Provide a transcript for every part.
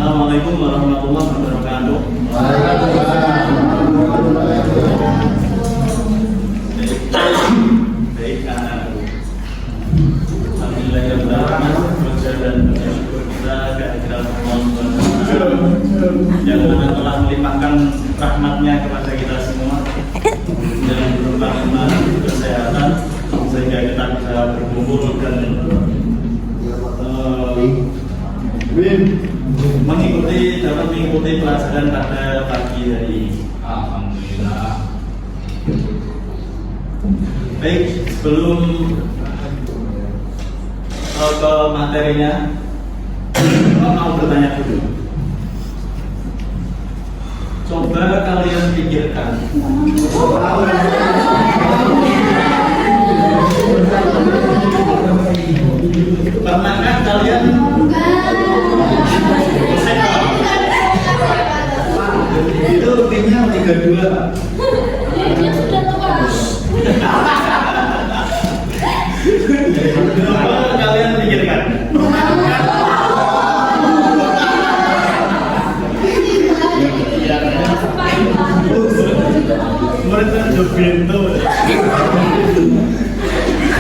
Assalamualaikum warahmatullahi wabarakatuh. Baik, alhamdulillah ya berja dan bersyukur kita kehadiran Allah yang telah melimpahkan rahmatnya kepada kita semua dan berupa iman kesehatan sehingga kita bisa berkumpul dan mengikuti pelajaran pada pagi hari ini. Alhamdulillah. Baik, sebelum ke materinya, mau bertanya dulu. Coba kalian pikirkan. Pernahkah kalian itu timnya 32? Kalian pikirkan.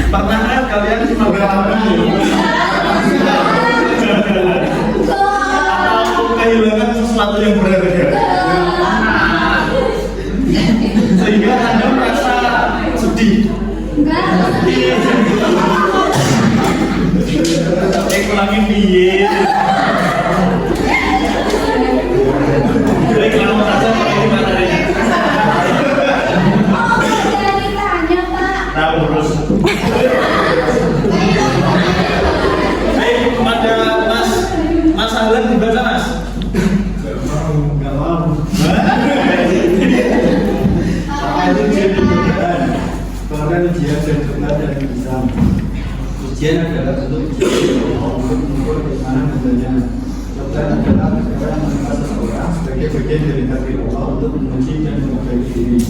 Pernahkah kalian atau kehilangan sesuatu yang berharga sehingga Anda merasa sedih? Ulangi piye? Jadi kalau saja pakai materinya. Tahu terus. Baik, kepada Mas Ahlan dibaca Mas. Enggak mau. Itu ujian Quran. Bahkan ujian Quran dan bisa. Ujian adalah bentuk ujian mengukur bagaimana bentuknya. Contohnya adalah sekarang menerima seseorang sebagai bagian dari takdir Allah untuk menguji dan memperbaiki diri.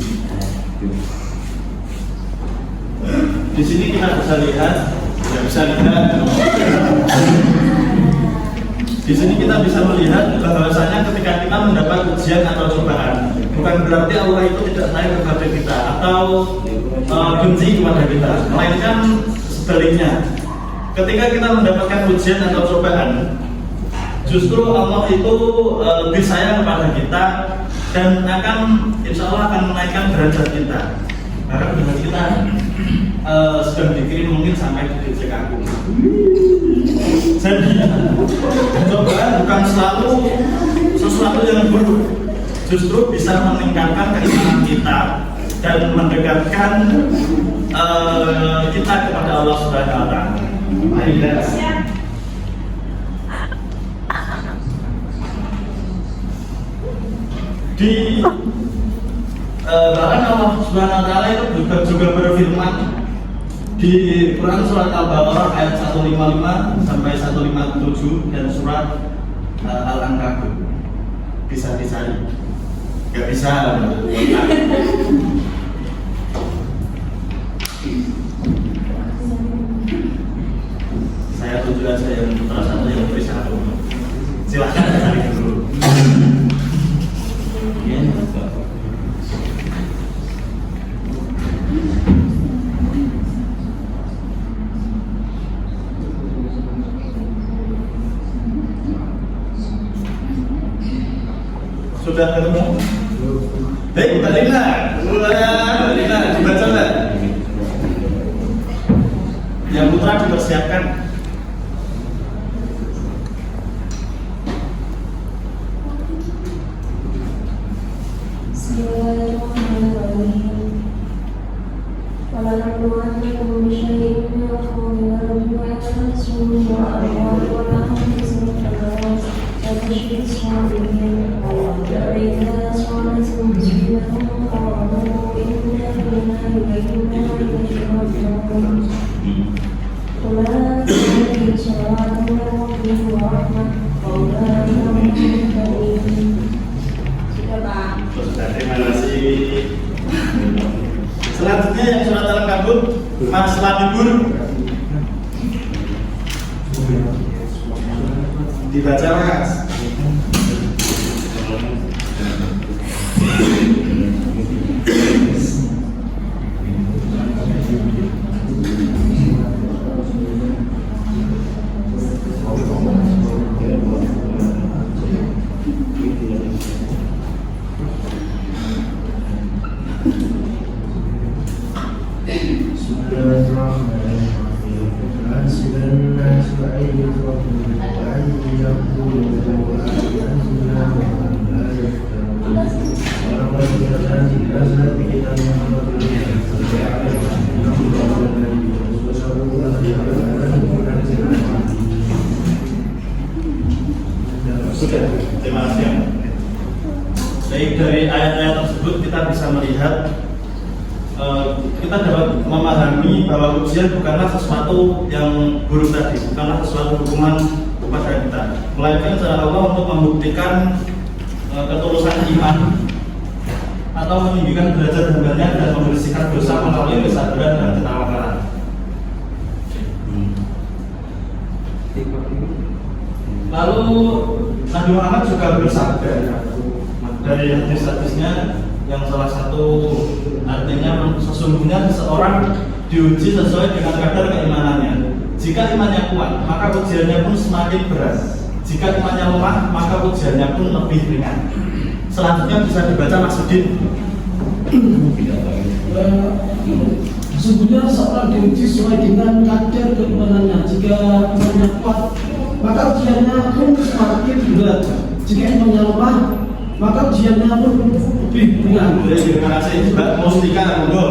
Di sini kita bisa lihat, di sini kita bisa melihat bahwasanya ketika kita mendapat ujian atau cobaan, bukan berarti Allah itu tidak sayang kepada kita atau benci kepada kita, melainkan sebaliknya. Ketika kita mendapatkan ujian atau cobaan, justru Allah itu lebih sayang kepada kita dan akan, insya Allah akan menaikkan derajat kita. Karena derajat kita sedang dikirim mungkin sampai di titik aku. Jadi cobaan bukan selalu sesuatu yang buruk, justru bisa meningkatkan keimanan kita dan mendekatkan kita kepada Allah Subhanahu Wa Taala. Di bahkan Allah Subhanahu Wa Taala itu juga berfirman di Quran surat Al-Baqarah ayat 155 sampai 157 dan surat Al-Ankabut. Bisa dicari? Gak bisa. Saya tunjukkan saya yang putra satu yang putri satu. Silahkan cari dulu. Sudah ketemu? Baik, Badina dibaca nggak? Yang putra dipersiapkan. Bismillahirrahmanirrahim. Walanabluwannakum bisyai'in min al-khawfi wal-ju'i wal-'atshi wal-amwali wal-anfusi wal-thamarat wa bashshiri as-sabirin. وإذا أصابتهم مصيبة قالوا إنا لله وإنا إليه راجعون أولئك عليهم صلوات من ربهم ورحمة وأولئك هم المهتدون. Sudah Pak. Terima kasih. Selanjutnya yang surat Al-Ankabut, Mas Labibur. Dibaca Mas. Sudah, terima kasih. Baik, dari ayat-ayat tersebut kita bisa melihat kita dapat memahami bahwa ujian bukanlah sesuatu yang buruk tadi, bukanlah sesuatu hukuman kepada kita, melainkan cara Allah untuk membuktikan ketulusan iman atau meninggikan derajat hambanya dan membersihkan dosa melalui kesabaran dan ketawakalan. Lalu Nabi Muhammad juga bersabda dari hadis-hadisnya yang salah satu artinya sesungguhnya seseorang diuji sesuai dengan kadar keimanannya. Jika imannya kuat, maka ujiannya pun semakin berat. Jika imannya lemah, maka ujiannya pun lebih ringan. Selanjutnya bisa dibaca Masudin. Sesungguhnya seorang diuji sesuai dengan kadar keimanannya. Jika imannya kuat, maka ujiannya pun semakin berat. Jika imannya lemah, maka ujiannya pun lebih ringan. Terima kasih Mbak Mustika Monggo.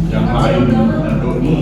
Yang lain untukmu.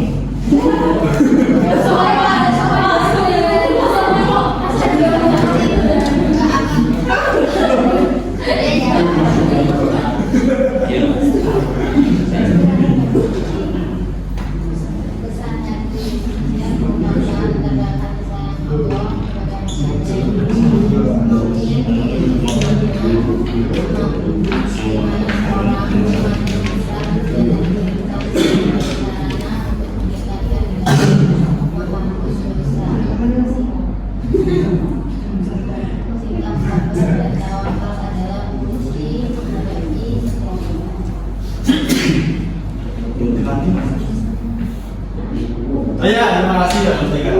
Ya, terima kasih ya Mustika.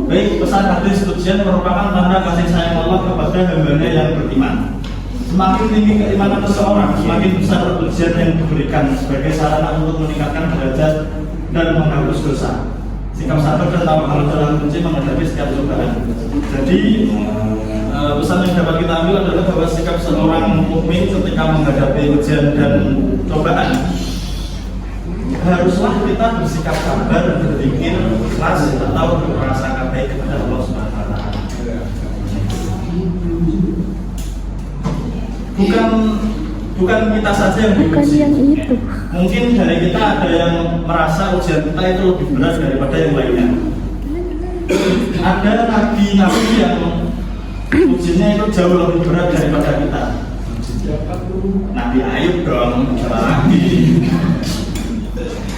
Baik, pesan hadis ujian merupakan tanda kasih sayang Allah kepada hambanya yang beriman. Semakin tinggi keimanan seseorang, semakin besar ujian yang diberikan sebagai sarana untuk meningkatkan derajat dan menghapus dosa. Sikap sabar dan tawakal adalah kunci menghadapi setiap cobaan. Jadi pesan yang dapat kita ambil adalah bahwa sikap seorang mukmin ketika menghadapi ujian dan cobaan, haruslah kita bersikap sabar, berpikir ikhlas atau berprasangka baik kepada Allah Subhanahu wa taala. Bukan kita saja yang diuji. Mungkin dari kita ada yang merasa ujian kita itu lebih berat daripada yang lainnya. Ada nabi-nabi yang ujiannya itu jauh lebih berat daripada kita. Nabi Ayub dong, lagi.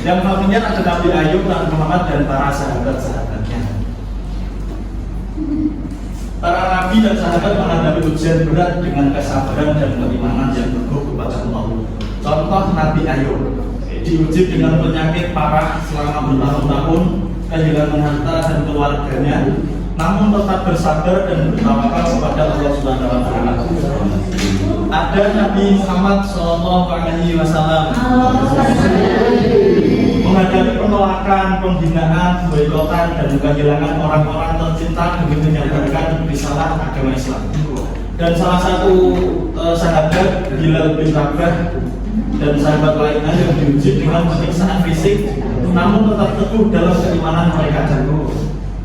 Yang familiar ada Nabi Ayub, Nabi Muhammad dan para sahabat-sahabatnya. Para nabi dan sahabat menghadapi ujian berat dengan kesabaran dan keimanan yang teguh kepada Allah. Contoh Nabi Ayub diuji dengan penyakit parah selama bertahun-tahun, kehilangan harta dan keluarganya, namun tetap bersabar dan bertawakal kepada Allah Subhanahu wa taala. Ada Nabi Muhammad SAW menghadapi penolakan, penghinaan, boikotan dan kehilangan orang-orang tercinta demi menyebarkan risalah agama Islam. Dan salah satu sahabat Bilal bin Rabah dan sahabat lainnya yang diuji dengan penyiksaan fisik, namun tetap teguh dalam keimanan mereka.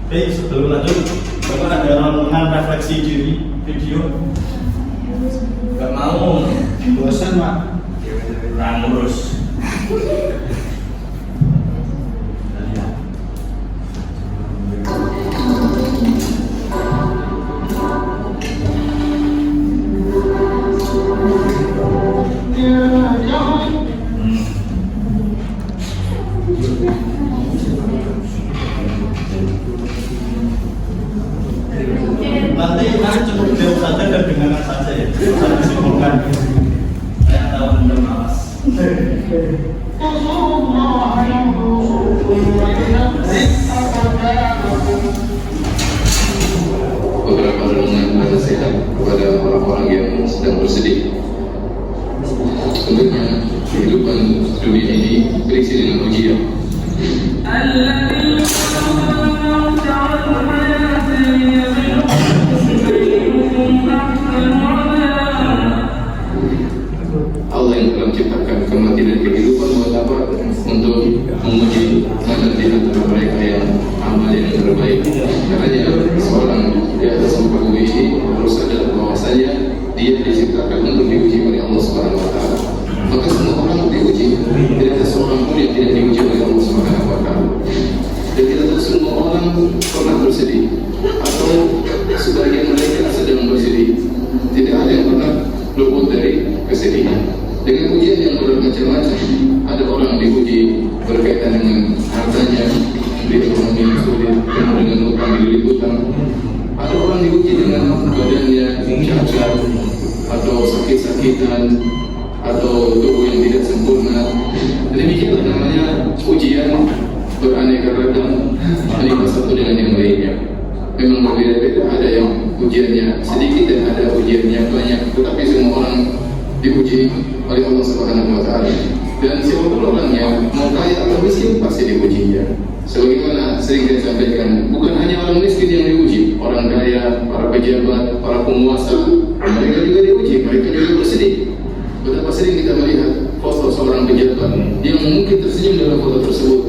Baik, sebelum lanjut, Bapak ada renungan refleksi diri video? Gak mau, bosan Pak. Kurang ngurus. Beberapa renungan nasihat kepada orang-orang yang sedang bersedih. Tentunya kehidupan dunia ini berisi dengan ujian. Allah yang telah menciptakan kematian dan kehidupan buat apa? Untuk menguji mana di antara mereka yang amal yang terbaik. Karena seorang di atas muka bumi ini harus sadar bahwasanya dia diciptakan untuk diuji oleh Allah Subhanahu Wa Taala. Maka semua orang diuji, tidak ada seorang pun yang tidak diuji oleh Allah Subhanahu Wa Taala. Dan kita tahu semua orang pernah bersedih atau sebagian mereka sedang bersedih. Tidak ada yang pernah luput dari kesedihan. Dengan ujian yang bermacam-macam, ada orang diuji berkaitan dengan hartanya, di ekonomi yang sulit, dengan utang dililit utang. Ada orang diuji dengan badannya cacat atau sakit-sakitan atau tubuh yang tidak sempurna. Demikianlah namanya ujian beraneka ragam, menimpa satu dengan yang lainnya. Memang berbeda-beda, ada yang ujiannya sedikit dan ada ujiannya banyak. Tetapi semua orang diuji oleh Allah Subhanahu Wa Taala. Dan siapapun orangnya, mau kaya atau miskin pasti diujinya. Sebagaimana sering saya sampaikan, bukan hanya orang miskin yang diuji, orang kaya, para pejabat, para penguasa, mereka juga diuji, mereka juga bersedih. Betapa sering kita melihat foto seorang pejabat yang mungkin tersenyum dalam foto tersebut,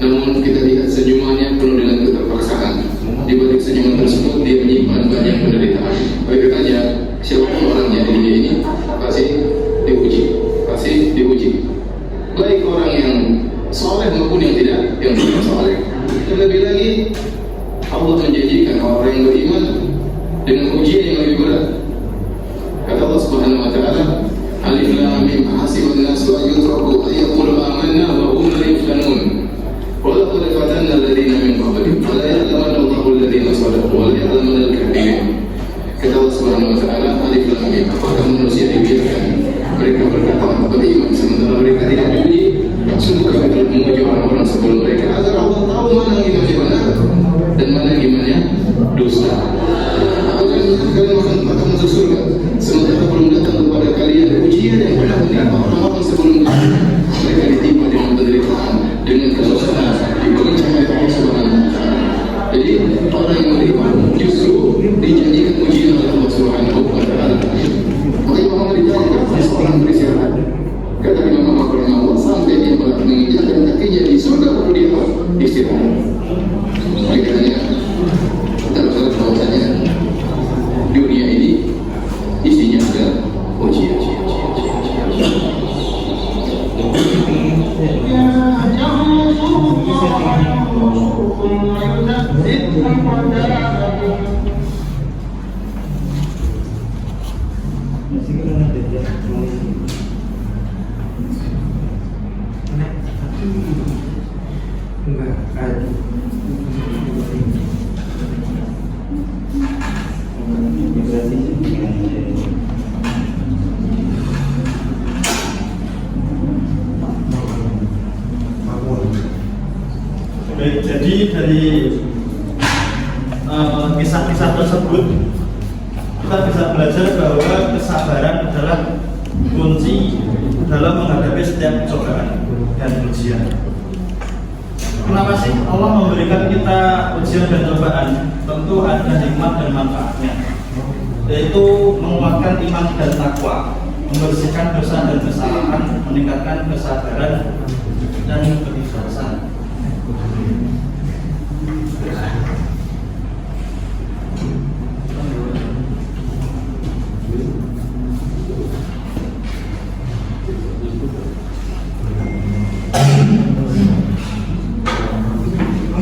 namun kita lihat senyumannya penuh dengan keterpaksaan. Di balik senyuman tersebut dia menyimpan banyak penderitaan. Oleh karenanya, siapapun orangnya di dunia ini pasti diuji. Baik orang yang soleh maupun yang tidak soleh. Terlebih lagi Allah menjanjikan orang yang beriman dengan ujian yang lebih berat. Kata Allah Subhanahu Wa Taala, Alif Lam Mim hasiban nasu an yutraku ay yaqulu amanna wa hum la yuftanun. Wa laqad fatanna alladhina min qablihim fala ya'lamanna Allahu alladhina sadaqu wa la ya'lamanna al-kadhibin. Kata Allah Subhanahu Wa Taala, Alif Lam Mim, apakah manusia dibiarkan mereka berkata beriman sementara mereka tidak diuji? Sungguh kami telah menguji orang-orang sebelum mereka agar Allah tahu mana yang imannya benar dan mana yang imannya dusta. Kalian akan masuk surga sementara belum datang kepada kalian ujian yang pernah menimpa orang-orang sebelum kalian. Mereka ditimpa dengan penderitaan, dengan kesusahan, digoncang oleh Allah Subhanahu Wa Taala. Jadi orang yang beriman justru dijanjikan ujian oleh Allah Subhanahu Wa Taala. Makanya Muhammad ditanya, seorang beristirahat. Kata Imam Muhammad rahimahullah, sampai dia menginjakkan kakinya di surga baru dia istirahat. Oleh karenanya terdapat bahwasanya dunia ini isinya ada ujian. Baik, jadi dari kisah-kisah tersebut kita bisa belajar bahwa kesabaran adalah kunci dalam menghadapi setiap cobaan dan ujian. Kenapa sih Allah memberikan kita ujian dan cobaan? Tentu ada hikmah dan manfaatnya, yaitu menguatkan iman dan takwa, membersihkan dosa dan kesalahan, meningkatkan kesabaran dan keikhlasan.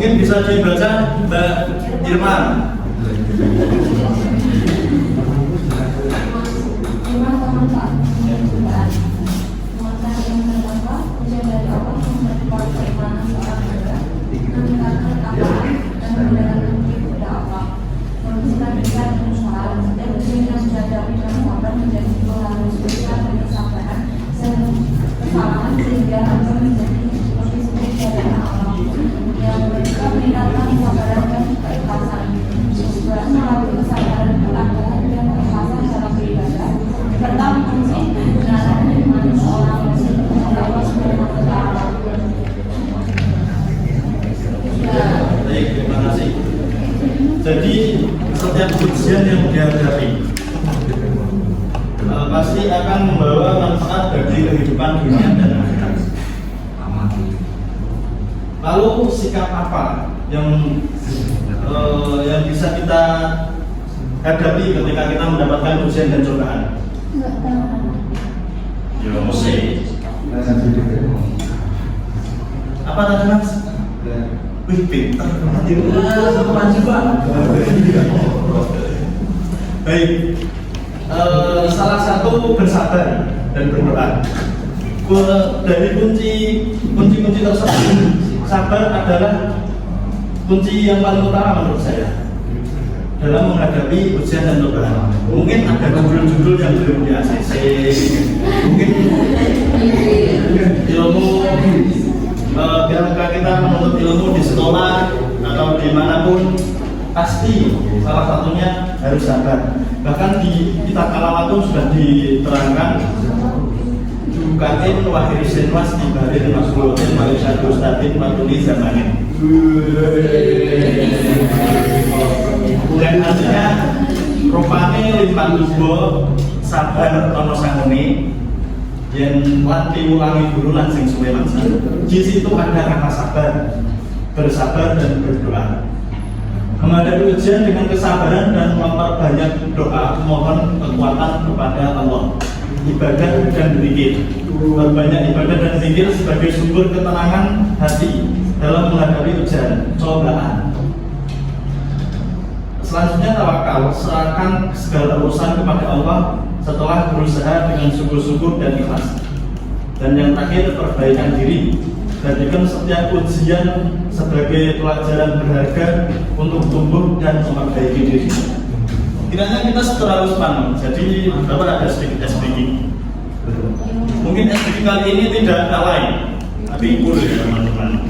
Mungkin bisa dibaca Mbak Irman. Kesalahan sehingga hamba menjadi seperti Allah yang mereka meningkatkan kesabaran dan keikhlasan. Juga melalui kesabaran keadaan dan keikhlasan dalam beribadah serta mengunci kebenaran iman seorang muslim kepada Allah Subhanahu wa Ta'ala. Baik, terima kasih. Jadi setiap ujian yang dihadapi pasti akan membawa manfaat bagi kehidupan dunia dan akhirat. Lalu sikap apa yang bisa kita hadapi ketika kita mendapatkan ujian dan cobaan? Ya mesti. Apa tadi Mas? Wih, pintar. Baik. Salah satu bersabar dan berdoa. Dari kunci tersebut, sabar adalah kunci yang paling utama menurut saya dalam menghadapi ujian dan cobaan. Mungkin ada judul-judul yang belum di ACC, mungkin ilmu ketika kita menuntut ilmu di sekolah atau dimanapun, pasti salah satunya harus sabar. Bahkan di kitab Al-Awatun sudah diterangkan Dukatin wahirisin was dibarin masbulotin walisya ustadin matuli zamanin. Dan artinya rupane limpan tubuh sabar ono sangune yang lan diulangi dulu lan sing suwe mangsa. Di situ ada kata sabar, bersabar dan berdoa. Menghadapi ujian dengan kesabaran dan memperbanyak doa, mohon kekuatan kepada Allah. Ibadah dan zikir. Berbanyak ibadah dan zikir sebagai sumber ketenangan hati dalam menghadapi ujian, cobaan. Selanjutnya tawakal, serahkan segala urusan kepada Allah setelah berusaha dengan sungguh-sungguh dan ikhlas. Dan yang terakhir, perbaikan diri. Jadikan setiap ujian sebagai pelajaran berharga untuk tumbuh dan memperbaiki diri. Kiranya kita terlalu semangat. Jadi Bapak ada sedikit speaking. Mungkin speaking kali ini tidak alay, tapi cool ya teman-teman.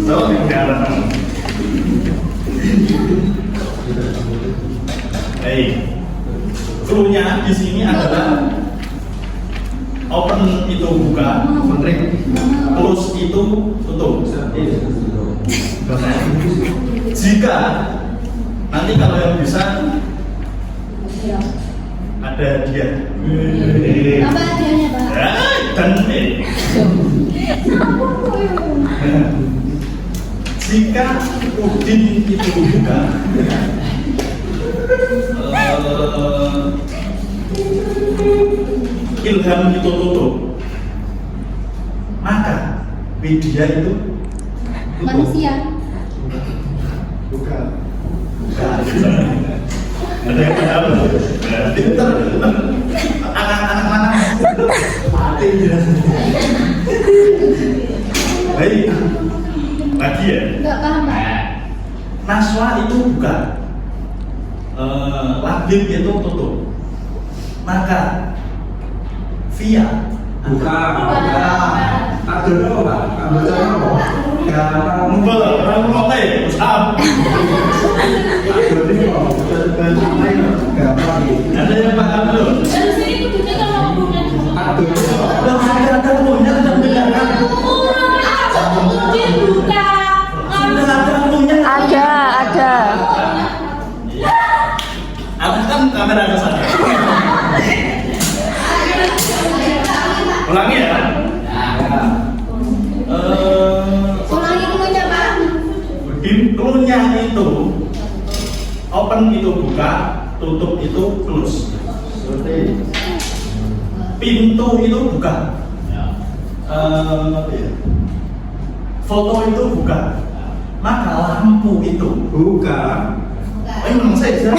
So, clue-nya di sini adalah open itu buka, close itu tutup. Jika nanti kalau yang bisa ada dia. Apa hadiahnya, Pak? Dan jika Udin itu buka, Ilham itu tutup, maka Widya itu tutup. Manusia. Bukan. Ada yang tahu? Pintar, anak-anak mana? Mati jelas. Baik, lagi ya. Enggak paham, Pak. Naswa itu buka, Labib itu tutup, maka Via Buka. Tak dulu Pak. Mubel, Ramulote, Usab. Ada yang paham belum? Dari sini kudunya kalau hubungan Ada punya ada bedakan. Ada. Ada kan kamera ke sana. Ulangi ya. ulangi dulunya, Pak. Pintunya itu open itu buka, tutup itu close. Pintu itu buka, foto itu buka, maka lampu itu Buka. memang saya siapa?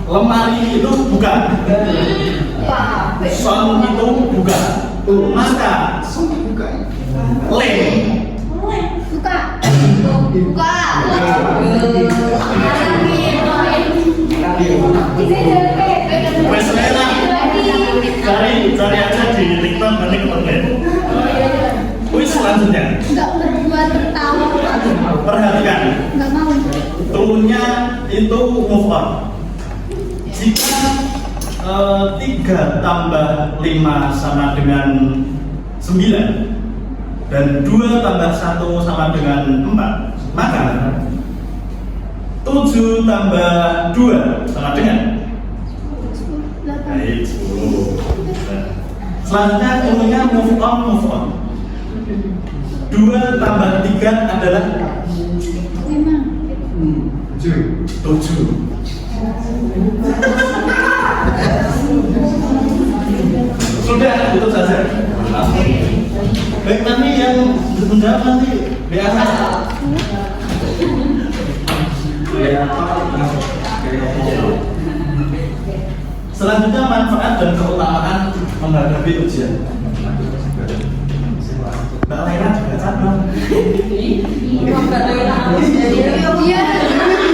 Lemari itu bukan. Son itu bukan. Maka lem. Buka. Buka. Wes enak. Cari aja di TikTok nanti ketemu. Wis selanjutnya. Enggak berdua tertawa. Perhatikan. Enggak mau. Turunnya itu move on. Jika 3 tambah 5 sama dengan 9 dan 2 tambah 1 sama dengan 4, maka 7 tambah 2 sama dengan baik 10. Selanjutnya turunnya move on. 2 tambah 3 adalah 7. Sudah, itu saja. Baik, nanti yang menjawab nanti biasa. Selanjutnya manfaat dan keutamaan menghadapi ujian. Mbak Laila juga sama. Iya. Kalau saya di mana?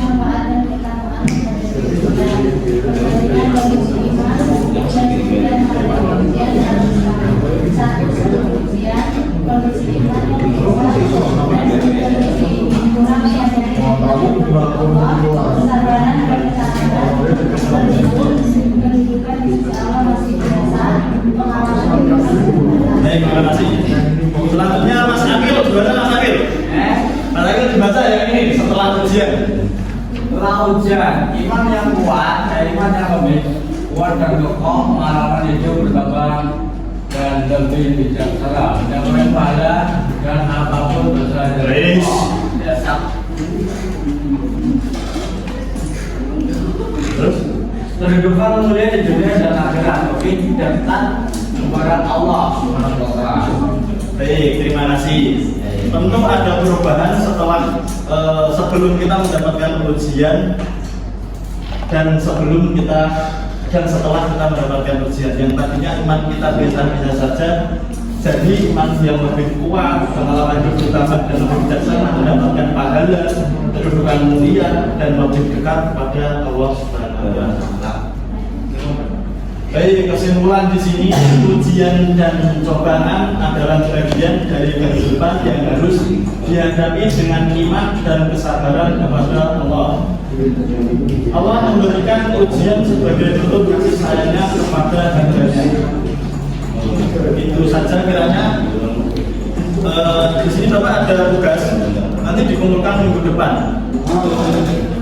Manfaat dan keutamaan Baik, terima kasih. Selanjutnya Mas Akil, gimana Mas Akil? Mas Akil dibaca ya ini setelah ujian. Setelah ujian, iman yang kuat, iman yang lebih kuat dan kokoh, pengalaman hidup berkembang dan lebih bijaksana, mencapai pahala dan apapun bersalah. Baik. Terus Kehidupan mulia di dunia dan akhirat, tapi tidak dekat kepada Allah Subhanahu wa Ta'ala. baik, terima kasih. Tentu ada perubahan setelah sebelum kita mendapatkan ujian dan setelah kita mendapatkan ujian. Yang tadinya iman kita biasa-biasa saja, jadi iman yang lebih kuat, pengalaman hidup bertambah dan lebih bijaksana, mendapatkan pahala, kedudukan mulia dan lebih dekat kepada Allah Subhanahu wa Ta'ala. Baik, kesimpulan di sini ujian dan cobaan adalah bagian dari kehidupan yang harus dihadapi dengan iman dan kesabaran kepada Allah. Allah memberikan ujian sebagai bentuk kasih sayangnya kepada hambanya. Itu saja kiranya. Di sini Bapak ada tugas, nanti dikumpulkan minggu depan.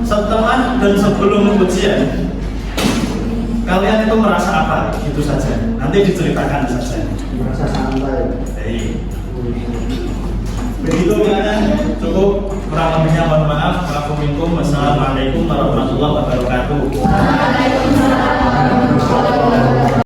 Setelah dan sebelum ujian, kalian itu merasa apa? Itu saja. Nanti diceritakan saja. Merasa santai. Baik.